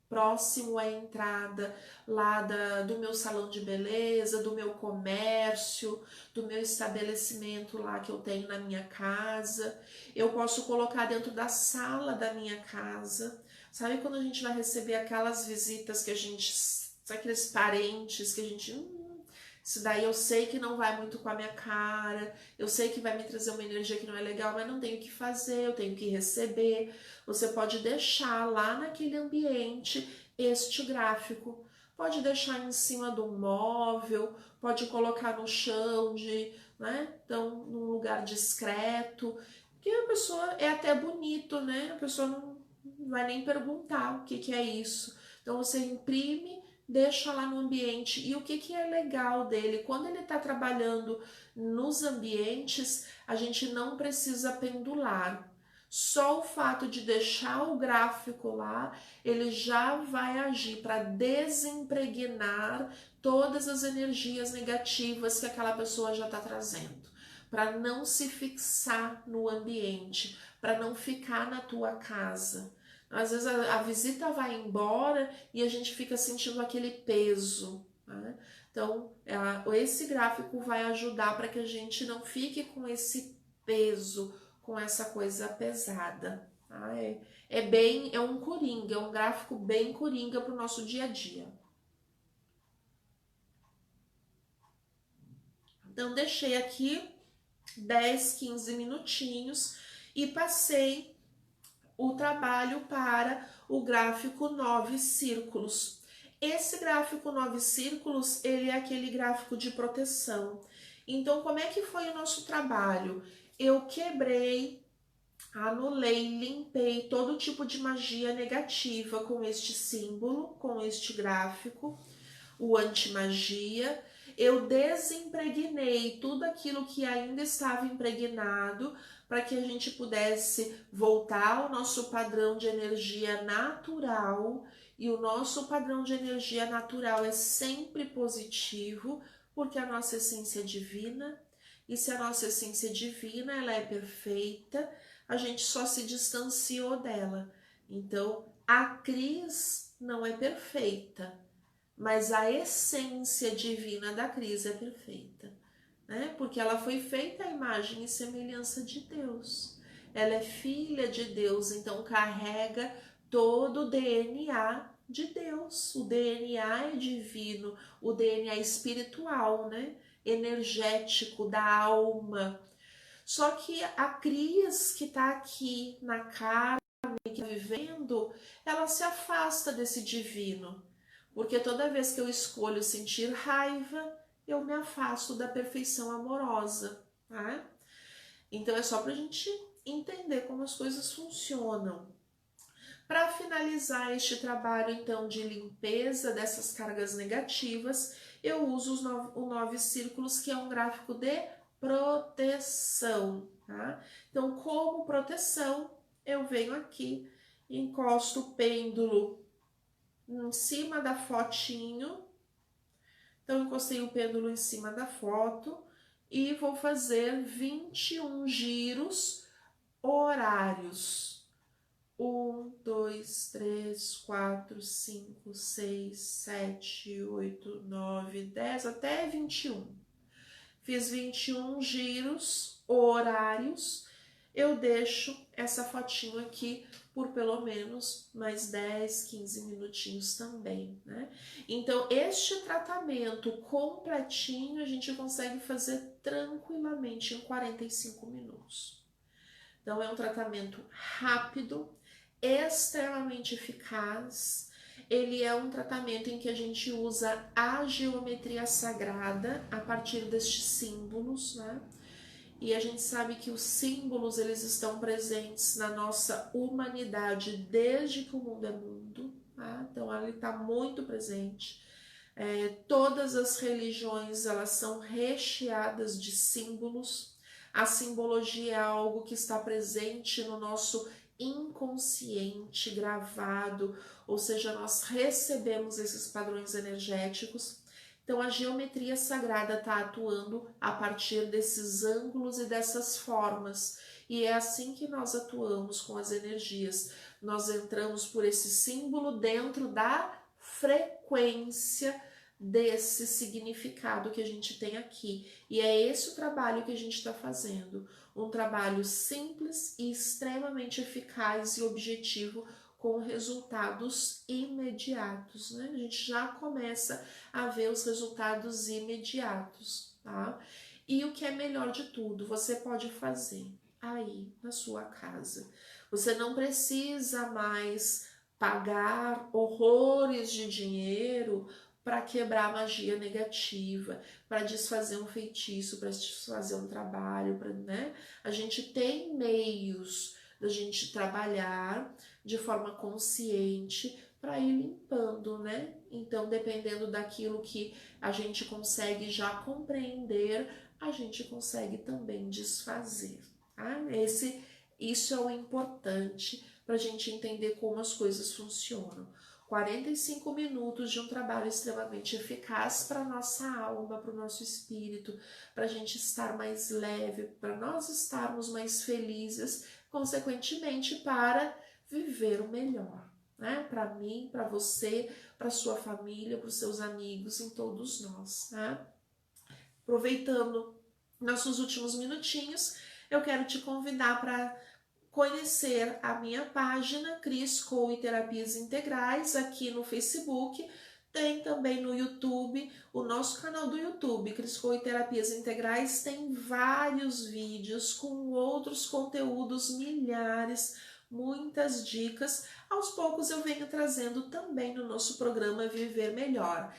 Speaker 1: próximo à entrada lá do meu salão de beleza, do meu comércio, do meu estabelecimento lá que eu tenho na minha casa. Eu posso colocar dentro da sala da minha casa. Sabe quando a gente vai receber aquelas visitas que a gente, aqueles parentes que a gente, isso daí eu sei que não vai muito com a minha cara, eu sei que vai me trazer uma energia que não é legal, mas não tenho o que fazer, eu tenho que receber. Você pode deixar lá naquele ambiente este gráfico. Pode deixar em cima do móvel, pode colocar no chão, né? Então, num lugar discreto. Porque a pessoa é até bonito, né? A pessoa não vai nem perguntar o que é isso. Então, você imprime, deixa lá no ambiente. E o que é legal dele? Quando ele está trabalhando nos ambientes, a gente não precisa pendular. Só o fato de deixar o gráfico lá, ele já vai agir para desimpregnar todas as energias negativas que aquela pessoa já está trazendo, para não se fixar no ambiente, para não ficar na tua casa. Às vezes a visita vai embora e a gente fica sentindo aquele peso, né? Então, esse gráfico vai ajudar para que a gente não fique com esse peso, com essa coisa pesada. Tá? É um coringa, é um gráfico bem coringa para o nosso dia a dia. Então, deixei aqui 10, 15 minutinhos e passei o trabalho para o gráfico 9 círculos. Esse gráfico 9 círculos, ele é aquele gráfico de proteção. Então, como é que foi o nosso trabalho? Eu quebrei, anulei, limpei todo tipo de magia negativa com este símbolo, com este gráfico, o anti-magia. Eu desimpregnei tudo aquilo que ainda estava impregnado para que a gente pudesse voltar ao nosso padrão de energia natural. E o nosso padrão de energia natural é sempre positivo, porque a nossa essência é divina. E se a nossa essência é divina, ela é perfeita, a gente só se distanciou dela. Então, a Cris não é perfeita, mas a essência divina da Cris é perfeita, né? Porque ela foi feita à imagem e semelhança de Deus. Ela é filha de Deus, então carrega todo o DNA de Deus. O DNA é divino, o DNA espiritual, né? Energético da alma. Só que a Cris que está aqui na carne, que está vivendo, ela se afasta desse divino. Porque toda vez que eu escolho sentir raiva, eu me afasto da perfeição amorosa, tá? Então é só para a gente entender como as coisas funcionam. Para finalizar este trabalho, então, de limpeza dessas cargas negativas, eu uso os 9 círculos, que é um gráfico de proteção, tá? Então, como proteção, eu venho aqui, encosto o pêndulo em cima da fotinho. Então, encostei o pêndulo em cima da foto e vou fazer 21 giros horários. 1, 2, 3, 4, 5, 6, 7, 8, 9, 10, até 21. Fiz 21 giros horários. eu deixo essa fotinho aqui por pelo menos mais 10, 15 minutinhos também, né? Então, este tratamento completinho a gente consegue fazer tranquilamente em 45 minutos. Então, é um tratamento rápido, extremamente eficaz. Ele é um tratamento em que a gente usa a geometria sagrada a partir destes símbolos, né? E a gente sabe que os símbolos, eles estão presentes na nossa humanidade desde que o mundo é mundo, tá? Então ele está muito presente. Todas as religiões, elas são recheadas de símbolos. A simbologia é algo que está presente no nosso inconsciente, gravado, ou seja, nós recebemos esses padrões energéticos. Então a geometria sagrada está atuando a partir desses ângulos e dessas formas. E é assim que nós atuamos com as energias. Nós entramos por esse símbolo dentro da frequência desse significado que a gente tem aqui. E é esse o trabalho que a gente está fazendo. Um trabalho simples e extremamente eficaz e objetivo, com resultados imediatos, né? A gente já começa a ver os resultados imediatos, tá? E o que é melhor de tudo, você pode fazer aí na sua casa. Você não precisa mais pagar horrores de dinheiro para quebrar a magia negativa, para desfazer um feitiço, para desfazer um trabalho, né? A gente tem meios da gente trabalhar de forma consciente para ir limpando, né? Então, dependendo daquilo que a gente consegue já compreender, a gente consegue também desfazer, tá? Isso é o importante para a gente entender como as coisas funcionam. 45 minutos de um trabalho extremamente eficaz para a nossa alma, para o nosso espírito, para a gente estar mais leve, para nós estarmos mais felizes, consequentemente para viver o melhor, né? Para mim, para você, para sua família, para os seus amigos, em todos nós, né? Aproveitando nossos últimos minutinhos, eu quero te convidar para conhecer a minha página Cris Coe Terapias Integrais aqui no Facebook. Tem também no YouTube, o nosso canal do YouTube, Cris Coe Terapias Integrais, tem vários vídeos com outros conteúdos, milhares, muitas dicas. Aos poucos eu venho trazendo também no nosso programa Viver Melhor.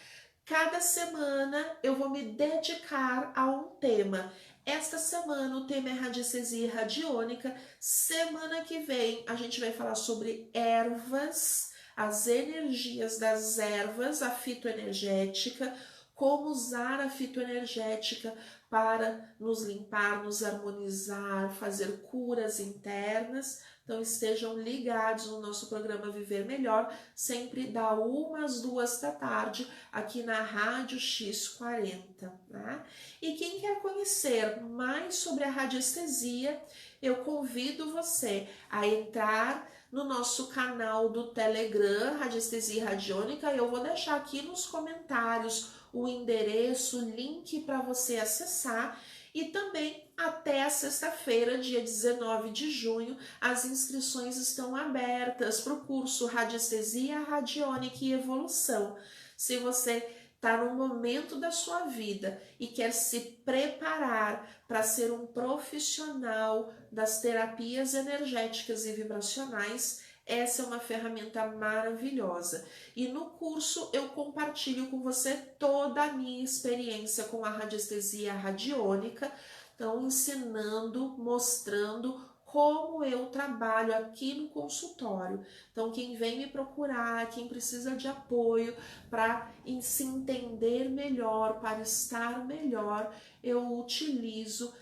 Speaker 1: Cada semana eu vou me dedicar a um tema. Esta semana o tema é radiestesia radiônica. Semana que vem a gente vai falar sobre ervas, as energias das ervas, a fitoenergética, como usar a fitoenergética para nos limpar, nos harmonizar, fazer curas internas. Então estejam ligados no nosso programa Viver Melhor, sempre da 1 às 2 da tarde, aqui na Rádio X40. Né? E quem quer conhecer mais sobre a radiestesia, eu convido você a entrar no nosso canal do Telegram, Radiestesia Radiônica. Eu vou deixar aqui nos comentários o endereço, o link para você acessar. E também até a sexta-feira, dia 19 de junho, as inscrições estão abertas para o curso Radiestesia Radiônica e Evolução. Se você está num momento da sua vida e quer se preparar para ser um profissional das terapias energéticas e vibracionais, essa é uma ferramenta maravilhosa. E no curso eu compartilho com você toda a minha experiência com a radiestesia radiônica, então ensinando, mostrando como eu trabalho aqui no consultório. Então quem vem me procurar, quem precisa de apoio para se entender melhor, para estar melhor, eu utilizo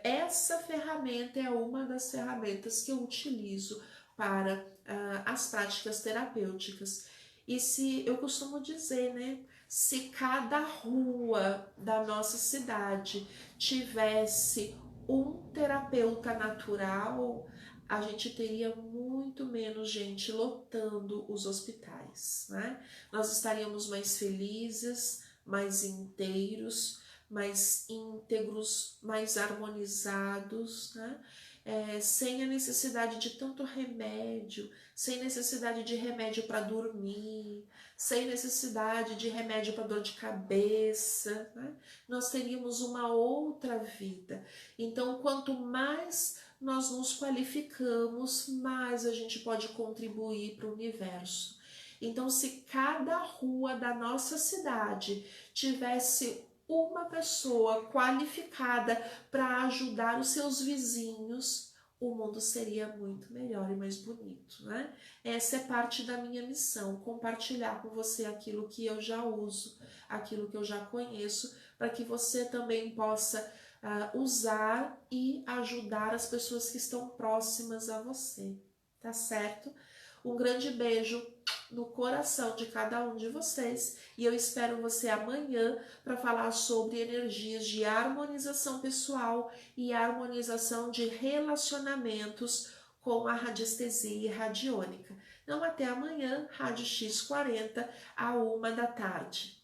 Speaker 1: essa ferramenta, é uma das ferramentas que eu utilizo para as práticas terapêuticas. E se eu costumo dizer, né, se cada rua da nossa cidade tivesse um terapeuta natural, a gente teria muito menos gente lotando os hospitais, né? Nós estaríamos mais felizes, mais inteiros, mais íntegros, mais harmonizados, né? sem a necessidade de tanto remédio, sem necessidade de remédio para dormir, sem necessidade de remédio para dor de cabeça, né? Nós teríamos uma outra vida. Então, quanto mais nós nos qualificamos, mais a gente pode contribuir para o universo. Então, se cada rua da nossa cidade tivesse uma pessoa qualificada para ajudar os seus vizinhos, o mundo seria muito melhor e mais bonito, né? Essa é parte da minha missão, compartilhar com você aquilo que eu já uso, aquilo que eu já conheço, para que você também possa usar e ajudar as pessoas que estão próximas a você, tá certo? Um grande beijo no coração de cada um de vocês e eu espero você amanhã para falar sobre energias de harmonização pessoal e harmonização de relacionamentos com a radiestesia radiônica. Então até amanhã, Rádio X40, à 1 da tarde.